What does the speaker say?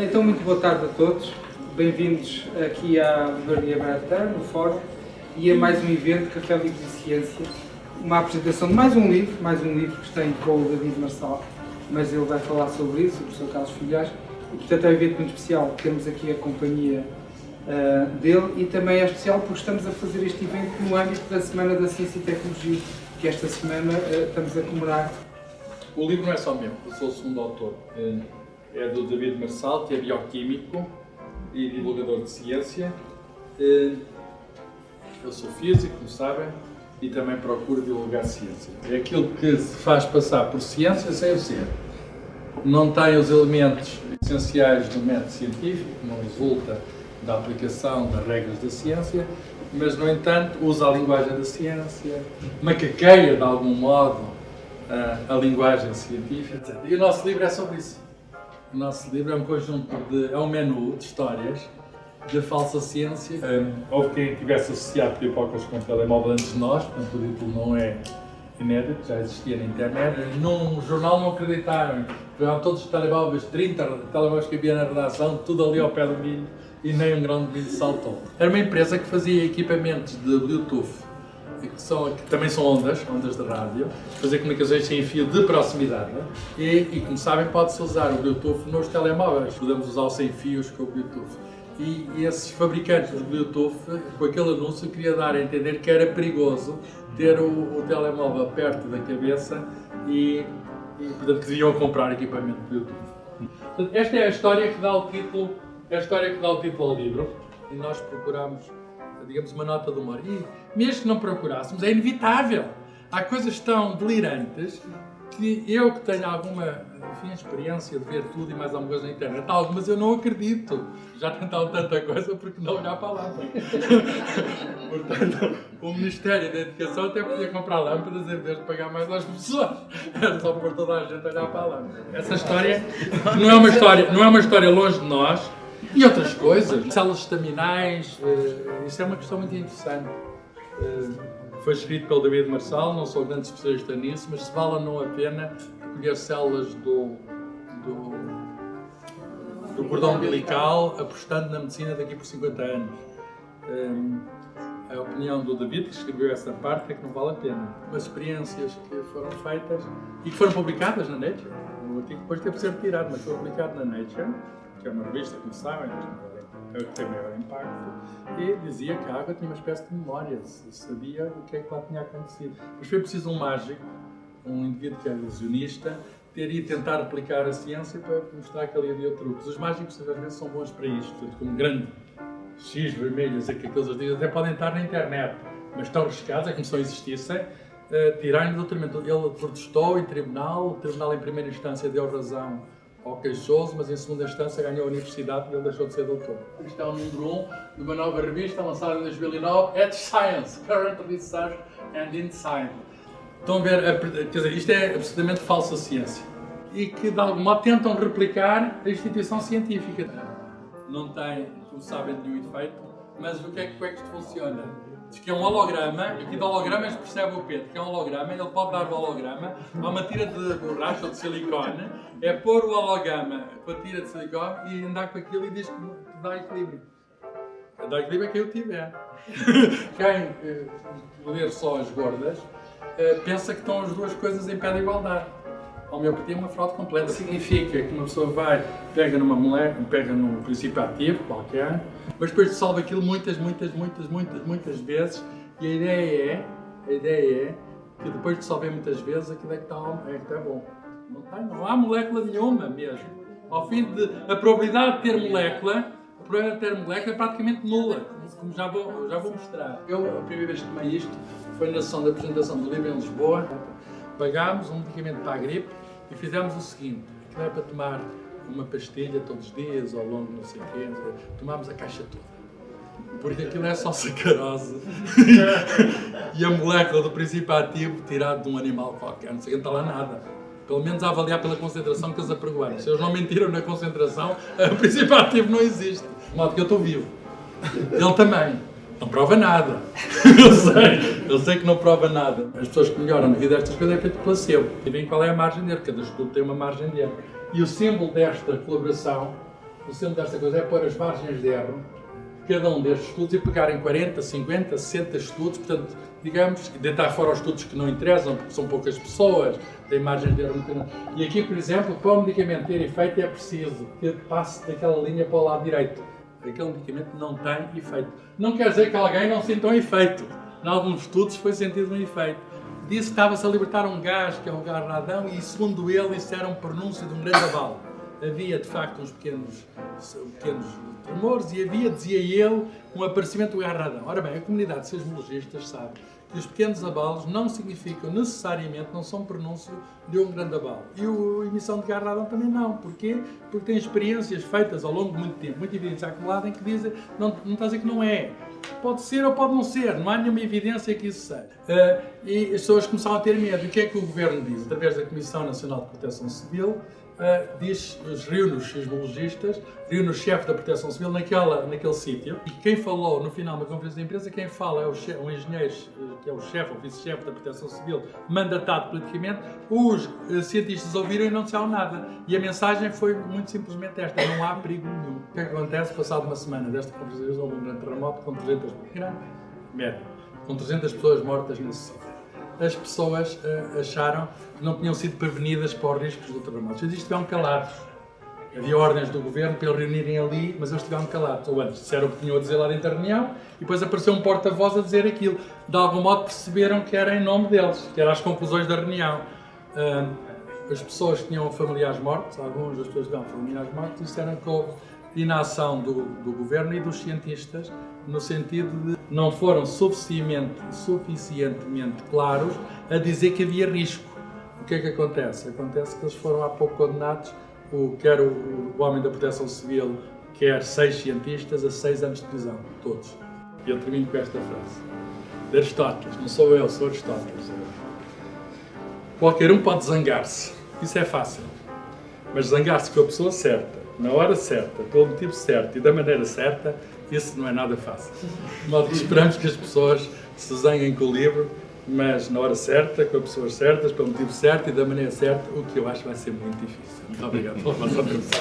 Então, muito boa tarde a todos. Bem-vindos aqui à Livraria Bertin, no Fórum, e a mais um evento, Café Livros e Ciência. Uma apresentação de mais um livro que tem com o David Marçal, mas ele vai falar sobre isso, o professor Carlos Filhais, e portanto é um evento muito especial. Temos aqui a companhia dele e também é especial porque estamos a fazer este evento no âmbito da Semana da Ciência e Tecnologia, que esta semana estamos a comemorar. O livro não é só meu, eu sou o segundo autor. É do David Marçal, que é bioquímico e divulgador de ciência. Eu sou físico, como sabem, e também procuro divulgar ciência. É aquilo que se faz passar por ciência sem o ser. Não tem os elementos essenciais do método científico, não resulta da aplicação das regras da ciência, mas, no entanto, usa a linguagem da ciência, macaqueia, de algum modo, a linguagem científica. E o nosso livro é sobre isso. O nosso livro é um conjunto é um menu de histórias de falsa ciência. Houve quem tivesse associado pipocas com telemóvel antes de nós, portanto o título não é inédito, já existia na internet. Num jornal não acreditaram, pegavam todos os telemóveis, 30 telemóveis que havia na redação, tudo ali ao pé do milho, e nem um grão de milho saltou. Era uma empresa que fazia equipamentos de Bluetooth, que também são ondas de rádio, fazer comunicações sem fio de proximidade, e como sabem, pode-se usar o Bluetooth nos telemóveis. Podemos usar o sem fios com o Bluetooth. E esses fabricantes de Bluetooth, com aquele anúncio, queria dar a entender que era perigoso ter o telemóvel perto da cabeça e portanto, que deviam comprar equipamento de Bluetooth. Portanto, esta é a história que dá o título, ao livro, e nós procuramos, digamos, uma nota de humor. E mesmo que não procurássemos, é inevitável. Há coisas tão delirantes que eu, que tenho alguma experiência de ver tudo e mais alguma coisa na internet, algumas eu não acredito. Já tentaram tanta coisa porque não olhar para lá. Portanto, o Ministério da Educação até podia comprar lâmpadas em vez de pagar mais às pessoas. Era só para toda a gente olhar para a lâmpada. Essa história não é uma história longe de nós. E outras coisas, células estaminais, isso é uma questão muito interessante. Foi escrito pelo David Marçal, não sou grande especialista nisso, mas se vale ou não a pena recolher células do cordão umbilical, apostando na medicina daqui por 50 anos. A opinião do David, que escreveu essa parte, é que não vale a pena. Umas experiências que foram feitas e que foram publicadas na Nature. O artigo depois teve que ser retirado, mas foi publicado na Nature, que é uma revista, como sabem, que tem maior impacto, e dizia que a água tinha uma espécie de memória, se sabia o que é que lá tinha acontecido. Mas foi preciso um mágico, um indivíduo que é ilusionista, ter ido tentar aplicar a ciência para mostrar que ali havia truques. Os mágicos, às vezes, são bons para isto, portanto, com um grande X vermelho, dizer que aqueles artigos até podem estar na internet, mas estão riscados, é como se não existissem, tirarem do doutoramento. Ele protestou em tribunal, o tribunal em primeira instância deu razão ao queixoso, mas em segunda instância ganhou a universidade e ele deixou de ser doutor. Isto é o número 1 de uma nova revista lançada em 2009, Edge Science, Current Research and Insight. Estão a ver, quer dizer, isto é absolutamente falsa ciência. E que, de algum modo, tentam replicar a instituição científica. Não tem, como sabem, nenhum efeito, mas o que é que isto funciona? Diz que é um holograma, e aqui de hologramas percebe o Pedro, que é um holograma, ele pode dar o holograma, há uma tira de borracha ou de silicone, é pôr o holograma com a tira de silicone e andar com aquilo e diz que dá equilíbrio. Dá equilíbrio é quem o tiver. Quem ler só as gordas, pensa que estão as duas coisas em pé de igualdade. A homeopatia é uma fraude completa. Significa que uma pessoa pega numa molécula, pega num princípio ativo qualquer, mas depois dissolve aquilo muitas vezes, e a ideia é que depois de dissolver muitas vezes aquilo é que está bom. Não há molécula nenhuma mesmo. Ao fim a probabilidade de ter molécula é praticamente nula, como já vou mostrar. A primeira vez que tomei isto foi na sessão da apresentação do livro em Lisboa. Pagámos um medicamento para a gripe e fizemos o seguinte: aquilo era para tomar uma pastilha todos os dias, ao longo de não sei o quê, tomámos a caixa toda. Porque aquilo é só sacarose e a molécula do princípio ativo tirado de um animal qualquer, não sei o que, não está lá nada. Pelo menos a avaliar pela concentração que eles apregoaram. Se eles não mentiram na concentração, o princípio ativo não existe. De modo que eu estou vivo. Ele também. Não prova nada. Eu sei que não prova nada. As pessoas que melhoram devido a estas coisas é feito placebo. E bem qual é a margem de erro. Cada estudo tem uma margem de erro. E o símbolo desta colaboração o centro desta coisa é pôr as margens de erro, cada um destes estudos, e pegarem 40, 50, 60 estudos, portanto, digamos, e deitar fora os estudos que não interessam, porque são poucas pessoas, têm margens de erro. E aqui, por exemplo, para o medicamento ter efeito é preciso que passe daquela linha para o lado direito. Aquele medicamento não tem efeito. Não quer dizer que alguém não sinta um efeito. Em alguns estudos foi sentido um efeito. Disse que estava-se a libertar um gás, que é o gás radão, e segundo ele, isso era um pronúncio de um grande abalo. Havia, de facto, uns pequenos tremores e havia, dizia ele, um aparecimento do gás radão. Ora bem, a comunidade de seismologistas sabe que os pequenos abalos não significam necessariamente, não são pronúncio de um grande abalo. E a emissão de gás radão também não. Porquê? Porque tem experiências feitas ao longo de muito tempo, muita evidência acumulada, em que dizem, não está a dizer que não é. Pode ser ou pode não ser, não há nenhuma evidência que isso seja. E as pessoas começaram a ter medo. E o que é que o Governo diz? Através da Comissão Nacional de Proteção Civil, reúne os seismologistas, reúne o chefe da Proteção Civil naquele sítio, e quem falou no final da conferência de imprensa, quem fala é um engenheiro, que é o chefe, o vice-chefe da Proteção Civil, mandatado politicamente. Os cientistas ouviram e não disseram nada. E a mensagem foi muito simplesmente esta: não há perigo nenhum. O que é que acontece? Passado uma semana desta conferência, houve um grande terremoto com 300 pessoas mortas nesse sítio. As pessoas acharam que não tinham sido prevenidas para os riscos do terremoto. Eles estiveram calados. Havia ordens do governo para eles reunirem ali, mas eles estiveram calados. Ou antes disseram o que tinham a dizer lá dentro da reunião, e depois apareceu um porta-voz a dizer aquilo. De algum modo perceberam que era em nome deles, que eram as conclusões da reunião. As pessoas que tinham familiares mortos, algumas das pessoas que tinham familiares mortos, disseram que houve inação do governo e dos cientistas, no sentido de não foram suficientemente claros a dizer que havia risco. O que é que acontece? Acontece que eles foram há pouco condenados, quer o homem da Proteção Civil, quer 6 cientistas, a 6 anos de prisão, todos. E eu termino com esta frase, de Aristóteles, não sou eu, sou Aristóteles. Qualquer um pode zangar-se, isso é fácil, mas zangar-se com a pessoa certa, na hora certa, pelo motivo certo e da maneira certa, isso não é nada fácil. De modo que esperamos que as pessoas se zanguem com o livro, mas na hora certa, com as pessoas certas, pelo motivo certo e da maneira certa, o que eu acho vai ser muito difícil. Muito obrigado pela vossa atenção.